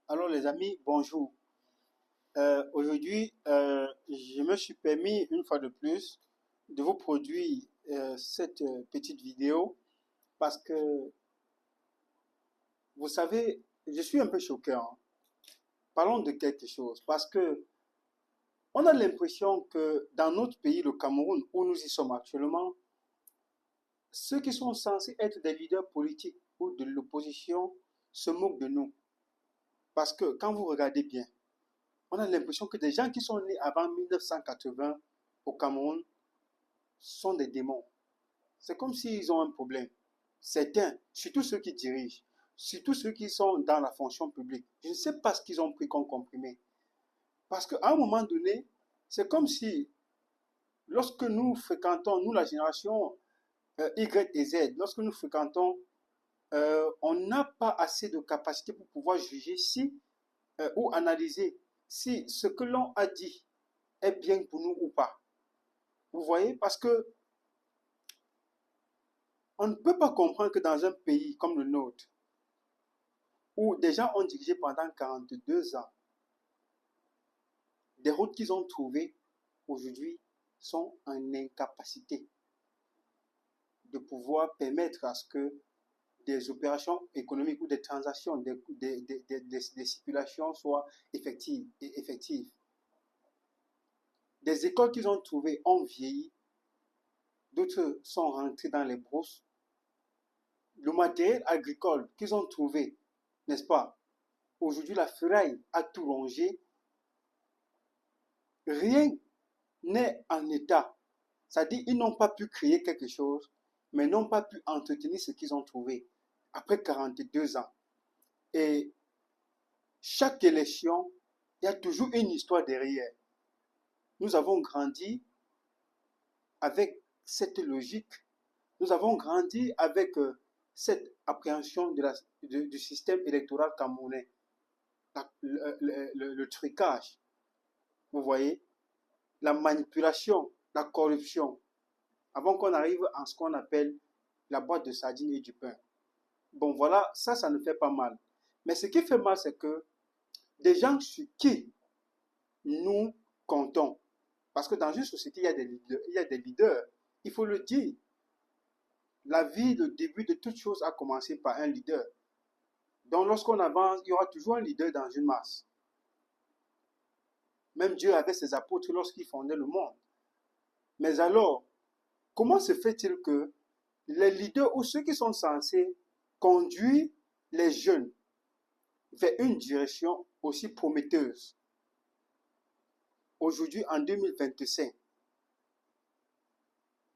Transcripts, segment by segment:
Alors les amis, bonjour. Aujourd'hui, je me suis permis une fois de plus de vous produire cette petite vidéo parce que, vous savez, je suis un peu choqué, hein. Parlons de quelque chose parce que on a l'impression que dans notre pays, le Cameroun, où nous y sommes actuellement, ceux qui sont censés être des leaders politiques ou de l'opposition se moquent de nous. Parce que quand vous regardez bien, on a l'impression que des gens qui sont nés avant 1980 au Cameroun sont des démons. C'est comme s'ils ont un problème. Certains, surtout ceux qui dirigent, surtout ceux qui sont dans la fonction publique, je ne sais pas ce qu'ils ont pris comme comprimé. Parce qu'à un moment donné, c'est comme si, lorsque nous fréquentons, nous la génération Y et Z, lorsque nous fréquentons, on n'a pas assez de capacité pour pouvoir juger si ou analyser si ce que l'on a dit est bien pour nous ou pas. Vous voyez, parce que on ne peut pas comprendre que dans un pays comme le nôtre, où des gens ont dirigé pendant 42 ans, des routes qu'ils ont trouvées aujourd'hui sont en incapacité de pouvoir permettre à ce que des opérations économiques ou des transactions, des circulations soient effectives. Des écoles qu'ils ont trouvées ont vieilli, d'autres sont rentrées dans les brousses. Le matériel agricole qu'ils ont trouvé, n'est-ce pas? Aujourd'hui, la ferraille a tout rongé. Rien n'est en état. C'est-à-dire, ils n'ont pas pu créer quelque chose, mais n'ont pas pu entretenir ce qu'ils ont trouvé après 42 ans. Et chaque élection, il y a toujours une histoire derrière. Nous avons grandi avec cette logique. Nous avons grandi avec cette appréhension du système électoral camerounais, le trucage, vous voyez, la manipulation, la corruption, avant qu'on arrive à ce qu'on appelle la boîte de sardines et du pain. Bon, voilà, ça ne fait pas mal. Mais ce qui fait mal, c'est que des gens sur qui nous comptons, parce que dans une société, il y a des leaders, il faut le dire. La vie, le début de toute chose a commencé par un leader. Donc, lorsqu'on avance, il y aura toujours un leader dans une masse. Même Dieu avait ses apôtres lorsqu'il fondait le monde. Mais alors, comment se fait-il que les leaders ou ceux qui sont censés conduire les jeunes vers une direction aussi prometteuse, aujourd'hui en 2025,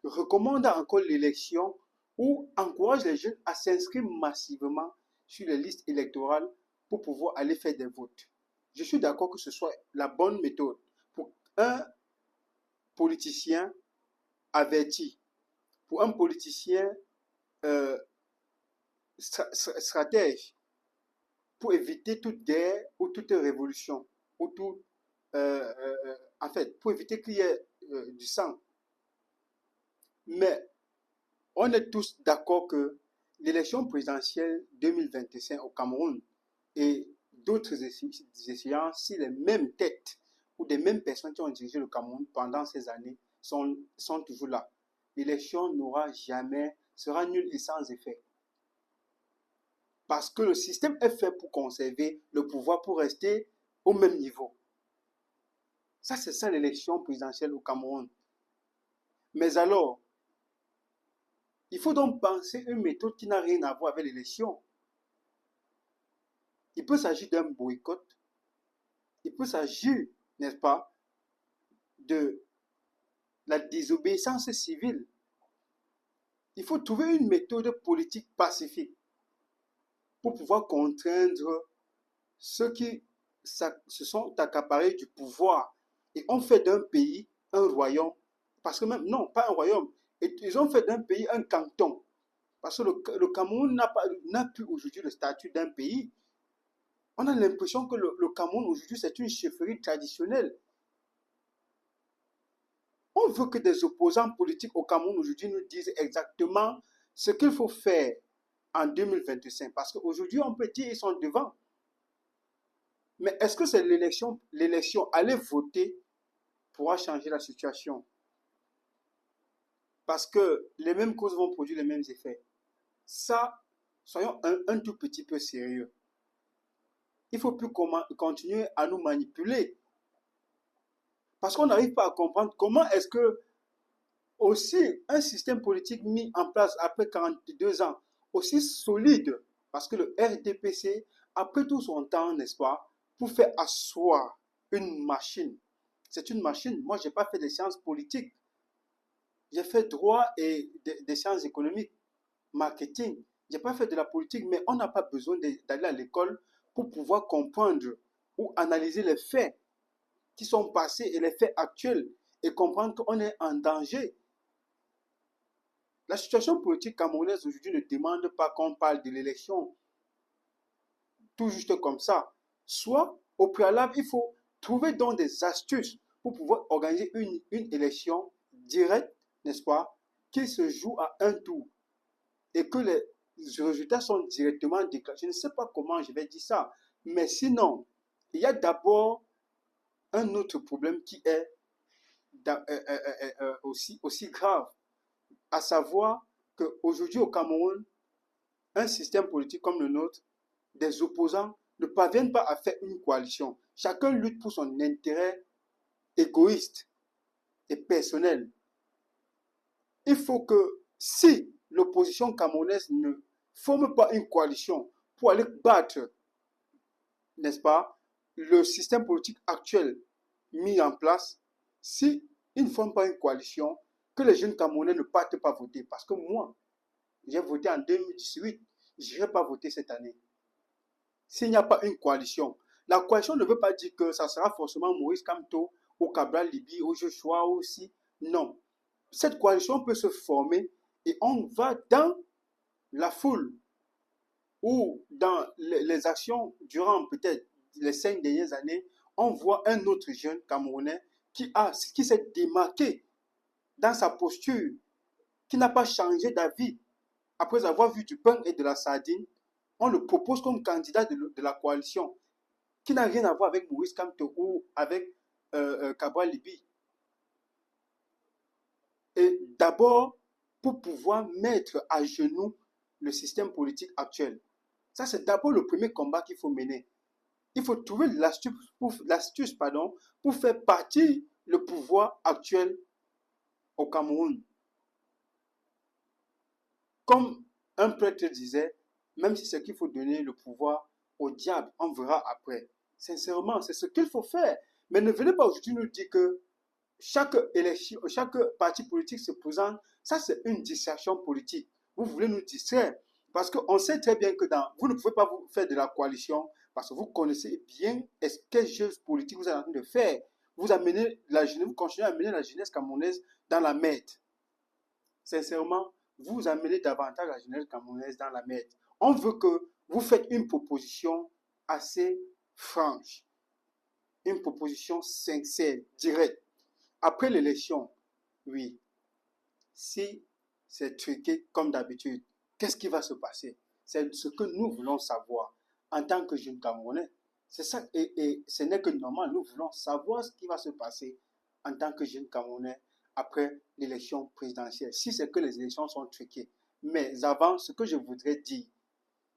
recommandent encore l'élection ou encouragent les jeunes à s'inscrire massivement sur les listes électorales pour pouvoir aller faire des votes? Je suis d'accord que ce soit la bonne méthode pour un politicien averti, pour un politicien euh, stratège, pour éviter toute guerre ou toute révolution, ou tout, en fait, pour éviter qu'il y ait du sang. Mais on est tous d'accord que l'élection présidentielle 2025 au Cameroun et d'autres échéances, si les mêmes têtes ou des mêmes personnes qui ont dirigé le Cameroun pendant ces années sont toujours là, l'élection n'aura jamais, sera nulle et sans effet. Parce que le système est fait pour conserver le pouvoir, pour rester au même niveau. Ça, c'est ça l'élection présidentielle au Cameroun. Mais alors, il faut donc penser une méthode qui n'a rien à voir avec l'élection. Il peut s'agir d'un boycott, il peut s'agir, n'est-ce pas, de la désobéissance civile. Il faut trouver une méthode politique pacifique pour pouvoir contraindre ceux qui se sont accaparés du pouvoir et ont fait d'un pays un royaume. Parce que même, non, pas un royaume, ils ont fait d'un pays un canton. Parce que le Cameroun n'a plus aujourd'hui le statut d'un pays. On a l'impression que le Cameroun aujourd'hui, c'est une chefferie traditionnelle. On veut que des opposants politiques au Cameroun aujourd'hui nous disent exactement ce qu'il faut faire en 2025. Parce qu'aujourd'hui, on peut dire qu'ils sont devant. Mais est-ce que c'est l'élection, aller voter pourra changer la situation? Parce que les mêmes causes vont produire les mêmes effets. Ça, soyons un tout petit peu sérieux. Il ne faut plus continuer à nous manipuler. Parce qu'on n'arrive pas à comprendre comment est-ce que aussi un système politique mis en place après 42 ans, aussi solide, parce que le RDPC a pris tout son temps, n'est-ce pas, pour faire asseoir une machine. C'est une machine. Moi, je n'ai pas fait des sciences politiques. J'ai fait droit et des sciences économiques, marketing. Je n'ai pas fait de la politique, mais on n'a pas besoin d'aller à l'école pour pouvoir comprendre ou analyser les faits qui sont passés et les faits actuels et comprendre qu'on est en danger. La situation politique camerounaise aujourd'hui ne demande pas qu'on parle de l'élection tout juste comme ça. Soit, au préalable, il faut trouver donc des astuces pour pouvoir organiser une élection directe, n'est-ce pas, qui se joue à un tour et que les résultats sont directement déclarés. Je ne sais pas comment je vais dire ça, mais sinon, il y a d'abord un autre problème qui est aussi grave, à savoir qu'aujourd'hui au Cameroun, un système politique comme le nôtre, des opposants ne parviennent pas à faire une coalition. Chacun lutte pour son intérêt égoïste et personnel. Il faut que si l'opposition camerounaise ne forme pas une coalition pour aller battre, n'est-ce pas, le système politique actuel mis en place, si ils ne forment pas une coalition, que les jeunes Camerounais ne partent pas voter. Parce que moi, j'ai voté en 2018, je n'irai pas voter cette année. S'il n'y a pas une coalition, la coalition ne veut pas dire que ça sera forcément Maurice Kamto ou Cabral Libi ou Joshua aussi. Non. Cette coalition peut se former et on va dans la foule ou dans les actions durant peut-être les 5 dernières années, on voit un autre jeune Camerounais qui s'est démarqué dans sa posture, qui n'a pas changé d'avis après avoir vu du pain et de la sardine. On le propose comme candidat de la coalition, qui n'a rien à voir avec Maurice Kamto ou avec Cabral Libi. Et d'abord, pour pouvoir mettre à genoux le système politique actuel. Ça, c'est d'abord le premier combat qu'il faut mener. Il faut trouver l'astuce pour faire partir le pouvoir actuel au Cameroun. Comme un prêtre disait, même si c'est qu'il faut donner le pouvoir au diable, on verra après. Sincèrement, c'est ce qu'il faut faire. Mais ne venez pas aujourd'hui nous dire que chaque élection, chaque parti politique se présente, ça c'est une distraction politique. Vous voulez nous distraire. Parce qu'on sait très bien que vous ne pouvez pas vous faire de la coalition parce que vous connaissez bien quel jeu politique vous êtes en train de faire. Vous amenez la jeunesse, vous continuez à amener la jeunesse camerounaise dans la merde. Sincèrement, vous amenez davantage la jeunesse camerounaise dans la merde. On veut que vous faites une proposition assez franche, une proposition sincère, directe. Après l'élection, oui, si c'est truqué comme d'habitude, qu'est-ce qui va se passer? C'est ce que nous voulons savoir en tant que jeunes Camerounais. C'est ça, et ce n'est que normal, nous voulons savoir ce qui va se passer en tant que jeunes Camerounais après l'élection présidentielle, si c'est que les élections sont truquées. Mais avant, ce que je voudrais dire,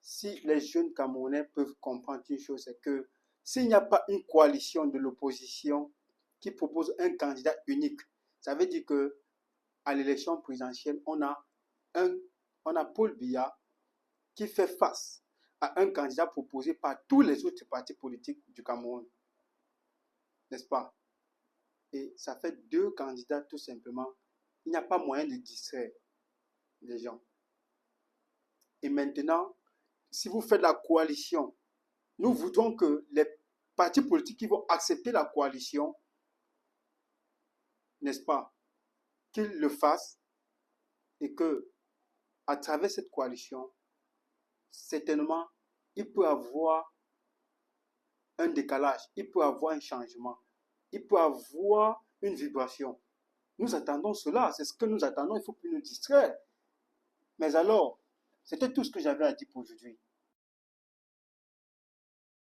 si les jeunes Camerounais peuvent comprendre une chose, c'est que s'il n'y a pas une coalition de l'opposition qui propose un candidat unique, ça veut dire que à l'élection présidentielle, on a Paul Biya qui fait face à un candidat proposé par tous les autres partis politiques du Cameroun. N'est-ce pas? Et ça fait deux candidats tout simplement. Il n'y a pas moyen de distraire les gens. Et maintenant, si vous faites la coalition, nous voudrons que les partis politiques qui vont accepter la coalition, n'est-ce pas, qu'ils le fassent et que, à travers cette coalition, certainement, il peut y avoir un décalage, il peut y avoir un changement, il peut y avoir une vibration. Nous attendons cela, c'est ce que nous attendons, il ne faut plus nous distraire. Mais alors, c'était tout ce que j'avais à dire pour aujourd'hui.